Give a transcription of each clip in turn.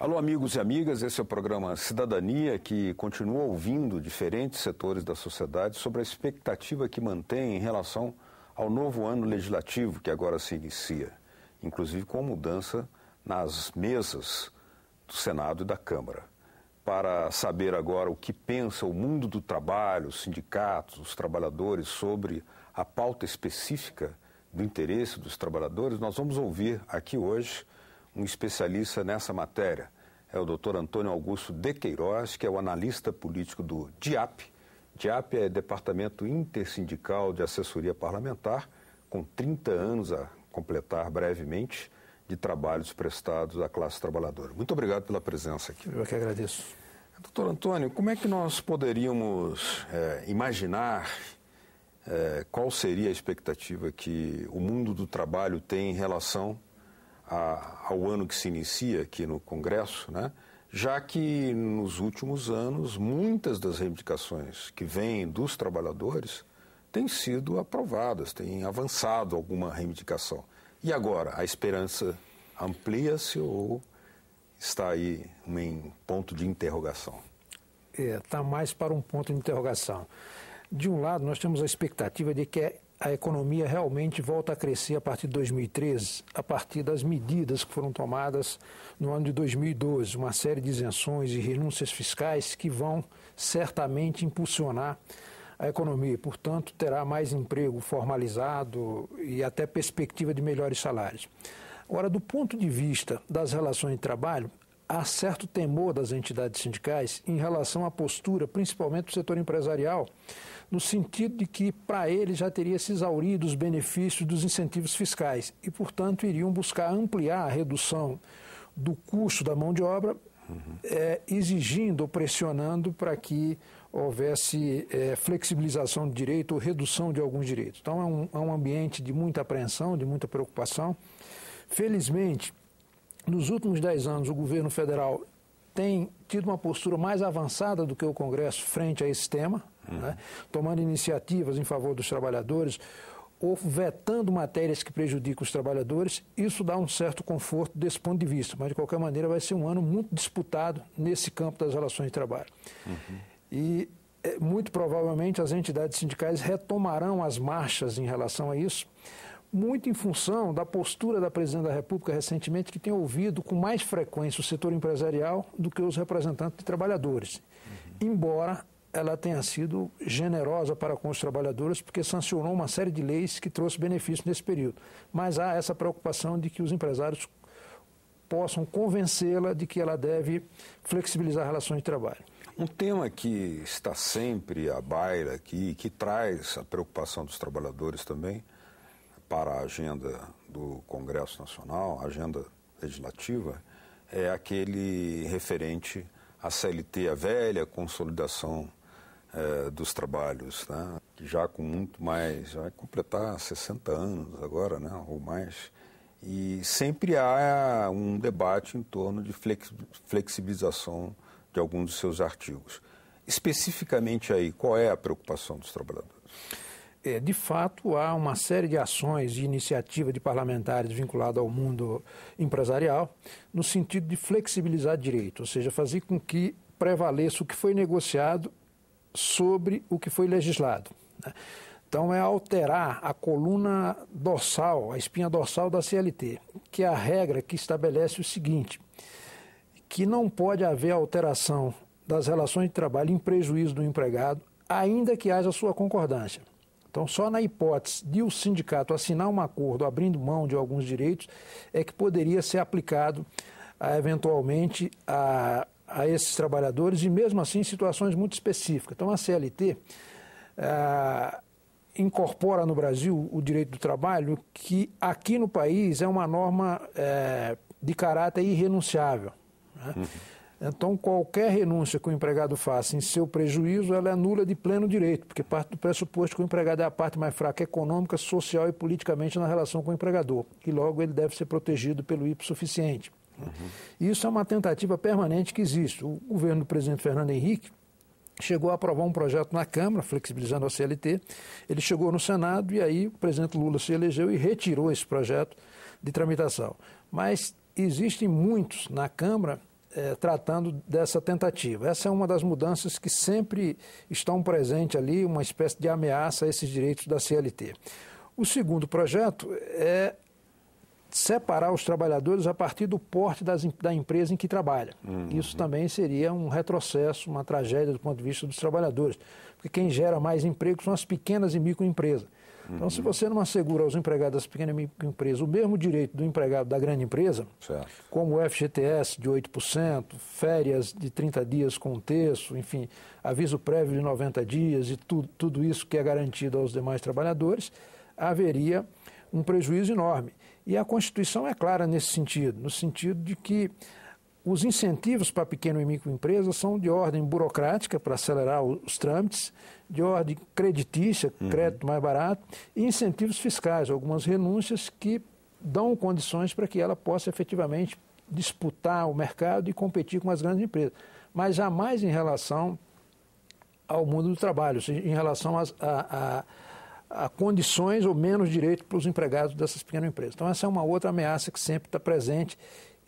Alô, amigos e amigas, esse é o programa Cidadania, que continua ouvindo diferentes setores da sociedade sobre a expectativa que mantém em relação ao novo ano legislativo que agora se inicia, inclusive com mudança nas mesas do Senado e da Câmara. Para saber agora o que pensa o mundo do trabalho, os sindicatos, os trabalhadores sobre a pauta específica do interesse dos trabalhadores, nós vamos ouvir aqui hoje um especialista nessa matéria. É o Dr. Antônio Augusto de Queiroz, que é o analista político do DIAP. DIAP é Departamento Intersindical de Assessoria Parlamentar, com 30 anos a completar brevemente de trabalhos prestados à classe trabalhadora. Muito obrigado pela presença aqui. Eu que agradeço. Doutor Antônio, como é que nós poderíamos imaginar qual seria a expectativa que o mundo do trabalho tem em relação ao ano que se inicia aqui no Congresso, né? Já que nos últimos anos muitas das reivindicações que vêm dos trabalhadores têm sido aprovadas, têm avançado alguma reivindicação. E agora, a esperança amplia-se ou está aí em ponto de interrogação? Está mais para um ponto de interrogação. De um lado, nós temos a expectativa de que a economia realmente volta a crescer a partir de 2013, a partir das medidas que foram tomadas no ano de 2012, uma série de isenções e renúncias fiscais que vão certamente impulsionar a economia e, portanto, terá mais emprego formalizado e até perspectiva de melhores salários. Agora, do ponto de vista das relações de trabalho, há certo temor das entidades sindicais em relação à postura, principalmente do setor empresarial, no sentido de que, para eles, já teria se exaurido os benefícios dos incentivos fiscais e, portanto, iriam buscar ampliar a redução do custo da mão de obra, exigindo ou pressionando para que houvesse flexibilização de direito ou redução de alguns direitos. Então, é um ambiente de muita apreensão, de muita preocupação. Felizmente, nos últimos 10 anos, o governo federal tem tido uma postura mais avançada do que o Congresso frente a esse tema, né? Tomando iniciativas em favor dos trabalhadores ou vetando matérias que prejudicam os trabalhadores. Isso dá um certo conforto desse ponto de vista, mas de qualquer maneira vai ser um ano muito disputado nesse campo das relações de trabalho. E muito provavelmente as entidades sindicais retomarão as marchas em relação a isso, muito em função da postura da Presidente da República recentemente, que tem ouvido com mais frequência o setor empresarial do que os representantes de trabalhadores. Embora ela tenha sido generosa para com os trabalhadores, porque sancionou uma série de leis que trouxe benefícios nesse período. Mas há essa preocupação de que os empresários possam convencê-la de que ela deve flexibilizar relações de trabalho. Um tema que está sempre à baila aqui, que traz a preocupação dos trabalhadores também para a agenda do Congresso Nacional, a agenda legislativa, é aquele referente à CLT, a velha consolidação dos trabalhos, né? Que já com muito mais, vai completar 60 anos agora, né? Ou mais. E sempre há um debate em torno de flexibilização de alguns dos seus artigos. Especificamente aí, qual é a preocupação dos trabalhadores? De fato, há uma série de ações e iniciativas de parlamentares vinculadas ao mundo empresarial no sentido de flexibilizar direito, ou seja, fazer com que prevaleça o que foi negociado sobre o que foi legislado, né? Então, é alterar a coluna dorsal, a espinha dorsal da CLT, que é a regra que estabelece o seguinte, que não pode haver alteração das relações de trabalho em prejuízo do empregado, ainda que haja sua concordância. Então, só na hipótese de o sindicato assinar um acordo abrindo mão de alguns direitos é que poderia ser aplicado eventualmente a esses trabalhadores e mesmo assim em situações muito específicas. Então, a CLT incorpora no Brasil o direito do trabalho que aqui no país é uma norma de caráter irrenunciável, né? Então, qualquer renúncia que o empregado faça em seu prejuízo, ela é nula de pleno direito, porque parte do pressuposto que o empregado é a parte mais fraca econômica, social e politicamente na relação com o empregador, e logo ele deve ser protegido pelo hipossuficiente. Isso é uma tentativa permanente que existe. O governo do presidente Fernando Henrique chegou a aprovar um projeto na Câmara, flexibilizando a CLT, ele chegou no Senado e aí o presidente Lula se elegeu e retirou esse projeto de tramitação. Mas existem muitos na Câmara tratando dessa tentativa. Essa é uma das mudanças que sempre estão presentes ali, uma espécie de ameaça a esses direitos da CLT. O segundo projeto é separar os trabalhadores a partir do porte da empresa em que trabalha. Isso também seria um retrocesso, uma tragédia do ponto de vista dos trabalhadores, porque quem gera mais emprego são as pequenas e microempresas. Então, se você não assegura aos empregados das pequenas e microempresas o mesmo direito do empregado da grande empresa, certo, como o FGTS de 8%, férias de 30 dias com um terço, enfim, aviso prévio de 90 dias e tudo isso que é garantido aos demais trabalhadores, haveria um prejuízo enorme. E a Constituição é clara nesse sentido, no sentido de que os incentivos para pequena e microempresas são de ordem burocrática, para acelerar os trâmites, de ordem creditícia, crédito mais barato, e incentivos fiscais, algumas renúncias que dão condições para que ela possa efetivamente disputar o mercado e competir com as grandes empresas. Mas jamais em relação ao mundo do trabalho, ou seja, em relação a condições ou menos direito para os empregados dessas pequenas empresas. Então, essa é uma outra ameaça que sempre está presente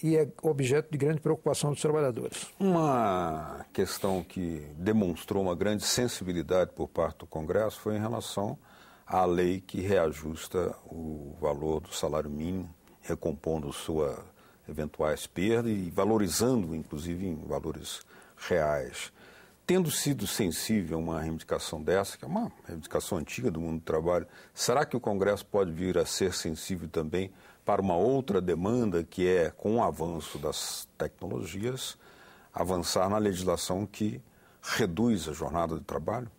e é objeto de grande preocupação dos trabalhadores. Uma questão que demonstrou uma grande sensibilidade por parte do Congresso foi em relação à lei que reajusta o valor do salário mínimo, recompondo suas eventuais perdas e valorizando, inclusive, em valores reais. Tendo sido sensível a uma reivindicação dessa, que é uma reivindicação antiga do mundo do trabalho, será que o Congresso pode vir a ser sensível também para uma outra demanda, que é, com o avanço das tecnologias, avançar na legislação que reduz a jornada de trabalho?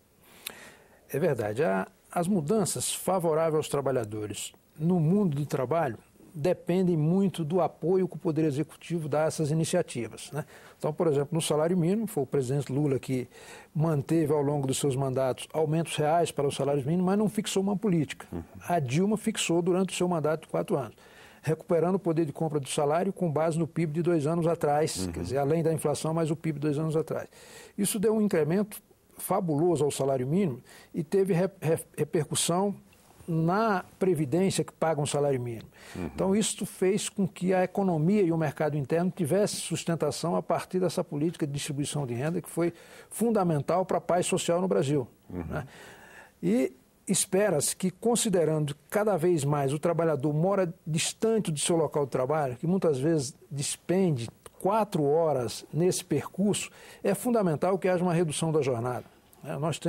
É verdade. As mudanças favoráveis aos trabalhadores no mundo do trabalho dependem muito do apoio que o Poder Executivo dá a essas iniciativas, né? Então, por exemplo, no salário mínimo, foi o presidente Lula que manteve ao longo dos seus mandatos aumentos reais para os salários mínimos, mas não fixou uma política. A Dilma fixou durante o seu mandato de 4 anos, recuperando o poder de compra do salário com base no PIB de 2 anos atrás, quer dizer, além da inflação, mas o PIB de 2 anos atrás. Isso deu um incremento fabuloso ao salário mínimo e teve repercussão na previdência que paga um salário mínimo. Então, isso fez com que a economia e o mercado interno tivessem sustentação a partir dessa política de distribuição de renda que foi fundamental para a paz social no Brasil, né? E espera-se que, considerando que cada vez mais o trabalhador mora distante do seu local de trabalho, que muitas vezes despende 4 horas nesse percurso, é fundamental que haja uma redução da jornada. Nós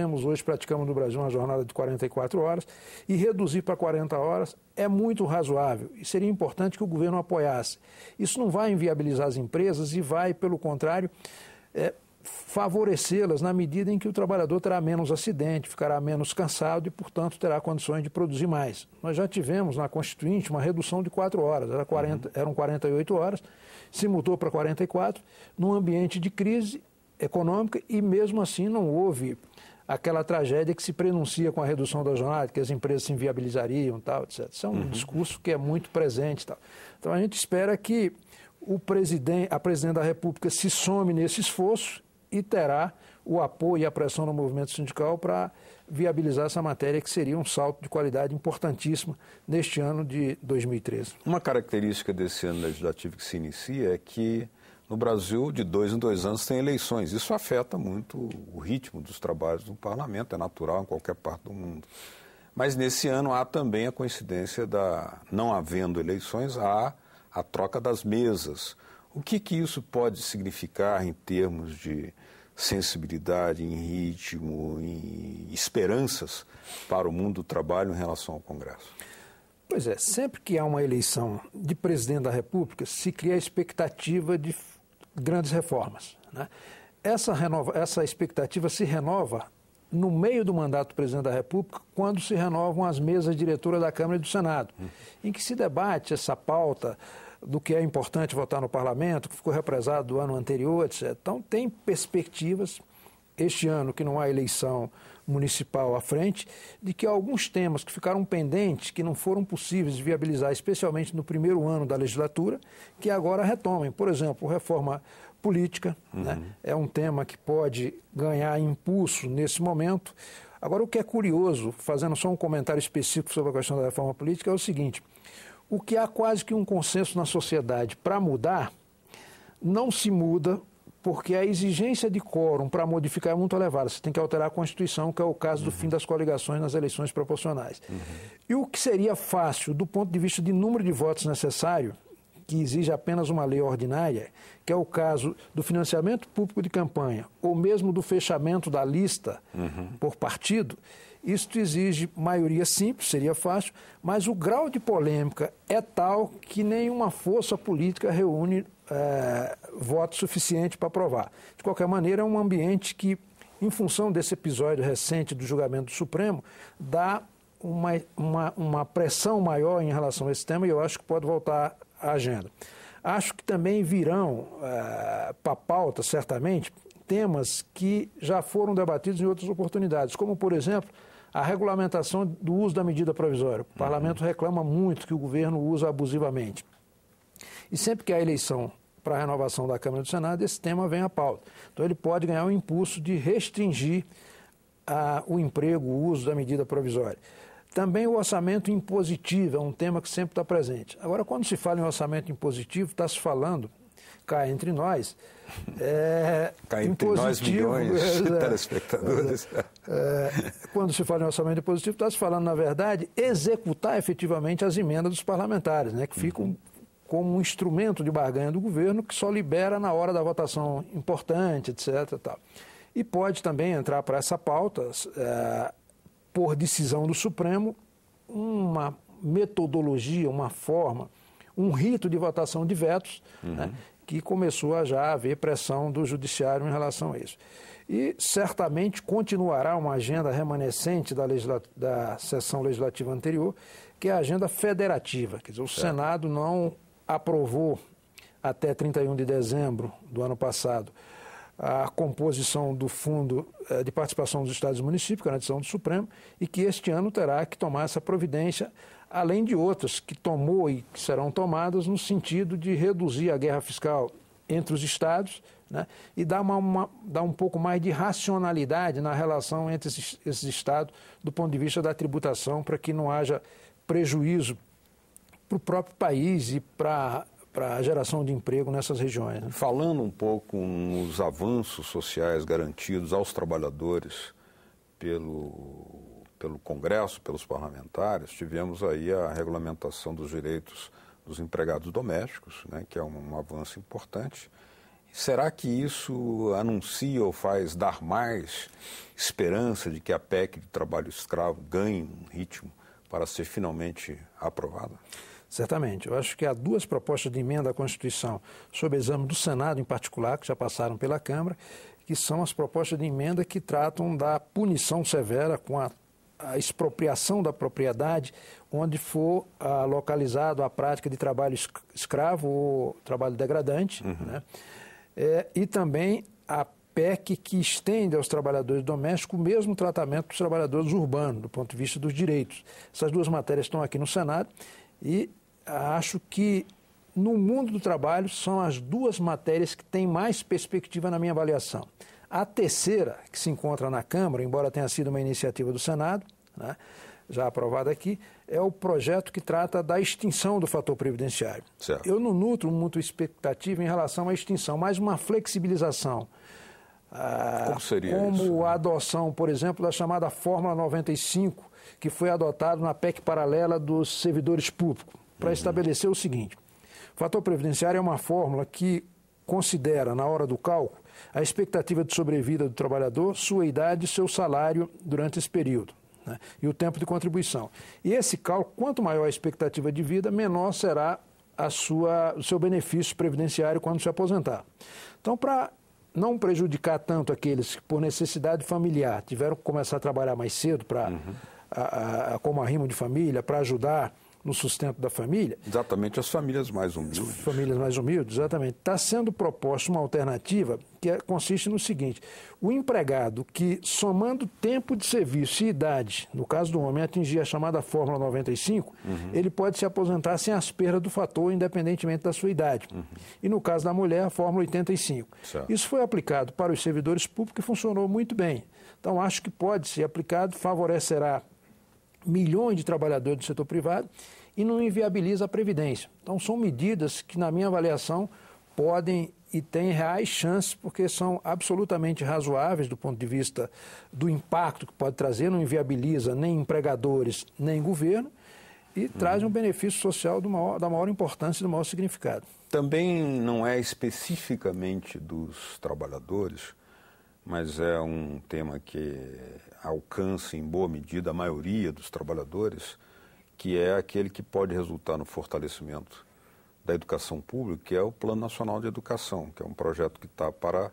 praticamos no Brasil uma jornada de 44 horas e reduzir para 40 horas é muito razoável e seria importante que o governo apoiasse. Isso não vai inviabilizar as empresas e vai, pelo contrário, favorecê-las na medida em que o trabalhador terá menos acidente, ficará menos cansado e, portanto, terá condições de produzir mais. Nós já tivemos na Constituinte uma redução de 4 horas, eram 48 horas, se mudou para 44, num ambiente de crise econômica e, mesmo assim, não houve aquela tragédia que se prenuncia com a redução da jornada, que as empresas se inviabilizariam, tal, etc. Isso é um discurso que é muito presente. Tal. Então, a gente espera que a presidente da República se some nesse esforço e terá o apoio e a pressão do movimento sindical para viabilizar essa matéria, que seria um salto de qualidade importantíssimo neste ano de 2013. Uma característica desse ano legislativo que se inicia é que no Brasil, de 2 em 2 anos, tem eleições. Isso afeta muito o ritmo dos trabalhos do parlamento, é natural em qualquer parte do mundo. Mas nesse ano há também a coincidência não havendo eleições, há a troca das mesas. O que isso pode significar em termos de sensibilidade, em ritmo, em esperanças para o mundo do trabalho em relação ao Congresso? Pois é, sempre que há uma eleição de presidente da República, se cria a expectativa de grandes reformas, né? Essa expectativa se renova no meio do mandato do presidente da República, quando se renovam as mesas diretoras da Câmara e do Senado, em que se debate essa pauta do que é importante votar no parlamento, que ficou represado do ano anterior, etc. Então, tem perspectivas, este ano que não há eleição municipal à frente, de que alguns temas que ficaram pendentes, que não foram possíveis de viabilizar, especialmente no primeiro ano da legislatura, que agora retomem. Por exemplo, reforma política, né? É um tema que pode ganhar impulso nesse momento. Agora, o que é curioso, fazendo só um comentário específico sobre a questão da reforma política, é o seguinte: o que há quase que um consenso na sociedade para mudar não se muda porque a exigência de quórum para modificar é muito elevada. Você tem que alterar a Constituição, que é o caso do fim das coligações nas eleições proporcionais. E o que seria fácil, do ponto de vista de número de votos necessário, que exige apenas uma lei ordinária, que é o caso do financiamento público de campanha, ou mesmo do fechamento da lista por partido, isto exige maioria simples, seria fácil, mas o grau de polêmica é tal que nenhuma força política reúne voto suficiente para aprovar. De qualquer maneira, é um ambiente que, em função desse episódio recente do julgamento do Supremo, dá uma pressão maior em relação a esse tema, e eu acho que pode voltar à agenda. Acho que também virão para a pauta, certamente, temas que já foram debatidos em outras oportunidades, como, por exemplo, a regulamentação do uso da medida provisória. O parlamento reclama muito que o governo usa abusivamente. E sempre que há eleição para a renovação da Câmara e do Senado, esse tema vem à pauta. Então, ele pode ganhar um impulso de restringir o emprego, o uso da medida provisória. Também o orçamento impositivo é um tema que sempre está presente. Agora, quando se fala em orçamento impositivo, está se falando, cá entre nós, cá entre nós, milhões de telespectadores. Quando se fala em orçamento impositivo, está se falando, na verdade, executar efetivamente as emendas dos parlamentares, né, que ficam como um instrumento de barganha do governo que só libera na hora da votação importante, etc. Tal. E pode também entrar para essa pauta, por decisão do Supremo, uma metodologia, uma forma, um rito de votação de vetos, né, que começou a já haver pressão do Judiciário em relação a isso. E certamente continuará uma agenda remanescente da sessão legislativa anterior, que é a agenda federativa. Quer dizer, o Senado não aprovou até 31 de dezembro do ano passado a composição do Fundo de Participação dos Estados e Municípios, que é a decisão do Supremo, e que este ano terá que tomar essa providência, além de outras que tomou e que serão tomadas no sentido de reduzir a guerra fiscal entre os Estados, né, e dar um pouco mais de racionalidade na relação entre esses Estados do ponto de vista da tributação, para que não haja prejuízo para o próprio país e para a geração de emprego nessas regiões. Né? Falando um pouco nos avanços sociais garantidos aos trabalhadores pelo Congresso, pelos parlamentares, tivemos aí a regulamentação dos direitos dos empregados domésticos, né, que é um avanço importante. Será que isso anuncia ou faz dar mais esperança de que a PEC de trabalho escravo ganhe um ritmo para ser finalmente aprovada? Certamente. Eu acho que há duas propostas de emenda à Constituição, sob exame do Senado em particular, que já passaram pela Câmara, que são as propostas de emenda que tratam da punição severa com a expropriação da propriedade onde for localizado a prática de trabalho escravo ou trabalho degradante, né? E também a PEC que estende aos trabalhadores domésticos o mesmo tratamento dos trabalhadores urbanos, do ponto de vista dos direitos. Essas duas matérias estão aqui no Senado e acho que no mundo do trabalho são as duas matérias que têm mais perspectiva na minha avaliação. A terceira, que se encontra na Câmara, embora tenha sido uma iniciativa do Senado, né, já aprovada aqui, é o projeto que trata da extinção do fator previdenciário. Certo. Eu não nutro muito expectativa em relação à extinção, mas uma flexibilização. Como seria como isso? A adoção, por exemplo, da chamada Fórmula 95, que foi adotado na PEC paralela dos servidores públicos, para estabelecer o seguinte: o fator previdenciário é uma fórmula que considera, na hora do cálculo, a expectativa de sobrevida do trabalhador, sua idade e seu salário durante esse período, né, e o tempo de contribuição. E esse cálculo, quanto maior a expectativa de vida, menor será o seu benefício previdenciário quando se aposentar. Então, para não prejudicar tanto aqueles que, por necessidade familiar, tiveram que começar a trabalhar mais cedo como arrimo de família, para ajudar no sustento da família. Exatamente, as famílias mais humildes. Famílias mais humildes, exatamente. Está sendo proposta uma alternativa que consiste no seguinte: o empregado que, somando tempo de serviço e idade, no caso do homem, atingir a chamada Fórmula 95, ele pode se aposentar sem as perdas do fator, independentemente da sua idade. E no caso da mulher, a Fórmula 85. Certo. Isso foi aplicado para os servidores públicos e funcionou muito bem. Então, acho que pode ser aplicado, favorecerá milhões de trabalhadores do setor privado e não inviabiliza a Previdência. Então, são medidas que, na minha avaliação, podem e tem reais chances, porque são absolutamente razoáveis do ponto de vista do impacto que pode trazer, não inviabiliza nem empregadores, nem governo, e traz um benefício social da maior importância e do maior significado. Também não é especificamente dos trabalhadores, mas é um tema que alcança em boa medida a maioria dos trabalhadores, que é aquele que pode resultar no fortalecimento da educação pública, que é o Plano Nacional de Educação, que é um projeto que está para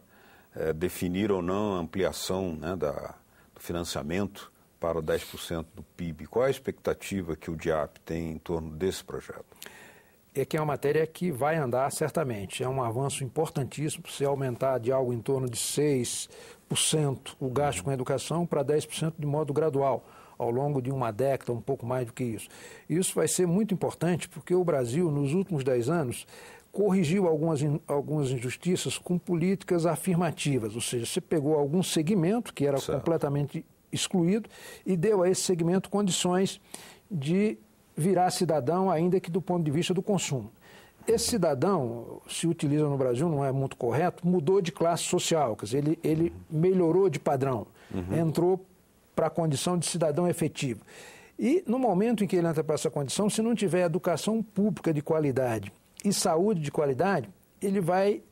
definir ou não a ampliação, né, do financiamento para 10% do PIB. Qual é a expectativa que o DIAP tem em torno desse projeto? É que é uma matéria que vai andar certamente. É um avanço importantíssimo, se aumentar de algo em torno de 6% o gasto com a educação para 10% de modo gradual, ao longo de uma década, um pouco mais do que isso. Isso vai ser muito importante porque o Brasil, nos últimos 10 anos, corrigiu algumas injustiças com políticas afirmativas, ou seja, você pegou algum segmento que era completamente excluído e deu a esse segmento condições de virar cidadão, ainda que do ponto de vista do consumo. Esse cidadão, se utiliza no Brasil, não é muito correto, mudou de classe social, quer dizer, ele melhorou de padrão, entrou para a condição de cidadão efetivo. E no momento em que ele entra para essa condição, se não tiver educação pública de qualidade e saúde de qualidade, ele vai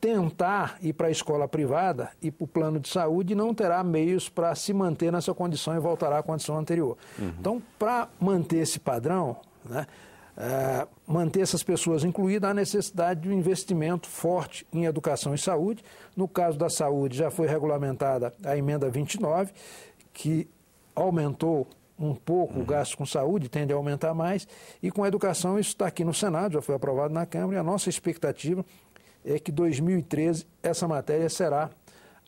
tentar ir para a escola privada e para o plano de saúde e não terá meios para se manter nessa condição e voltará à condição anterior. Então, para manter esse padrão, né, manter essas pessoas incluídas, há necessidade de um investimento forte em educação e saúde. No caso da saúde, já foi regulamentada a emenda 29, que aumentou um pouco o gasto com saúde, tende a aumentar mais, e com a educação isso está aqui no Senado, já foi aprovado na Câmara, e a nossa expectativa é que em 2013 essa matéria será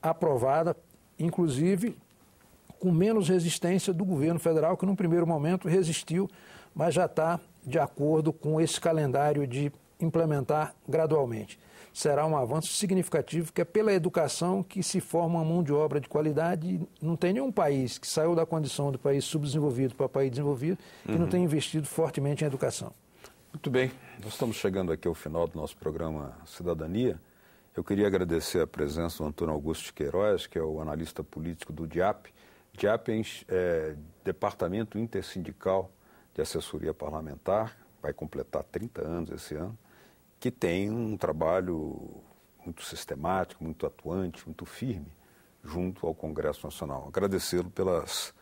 aprovada, inclusive com menos resistência do governo federal, que num primeiro momento resistiu, mas já está de acordo com esse calendário de implementar gradualmente. Será um avanço significativo, que é pela educação que se forma uma mão de obra de qualidade. Não tem nenhum país que saiu da condição do país subdesenvolvido para país desenvolvido que não tenha investido fortemente em educação. Muito bem, nós estamos chegando aqui ao final do nosso programa Cidadania. Eu queria agradecer a presença do Antônio Augusto de Queiroz, que é o analista político do DIAP. DIAP é Departamento Intersindical de Assessoria Parlamentar, vai completar 30 anos esse ano, que tem um trabalho muito sistemático, muito atuante, muito firme, junto ao Congresso Nacional. Agradecê-lo pelas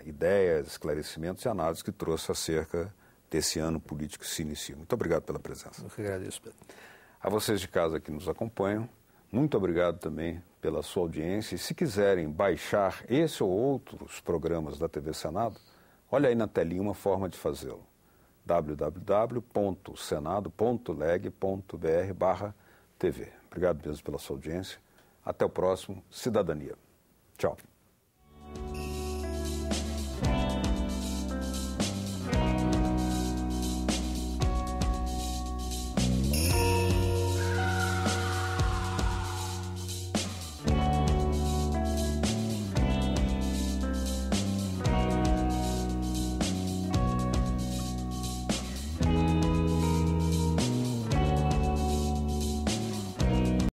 ideias, esclarecimentos e análises que trouxe acerca desse ano político que se inicia. Muito obrigado pela presença. Eu que agradeço, Pedro. A vocês de casa que nos acompanham, muito obrigado também pela sua audiência. E se quiserem baixar esse ou outros programas da TV Senado, olha aí na telinha uma forma de fazê-lo. www.senado.leg.br/TV. Obrigado mesmo pela sua audiência. Até o próximo Cidadania. Tchau.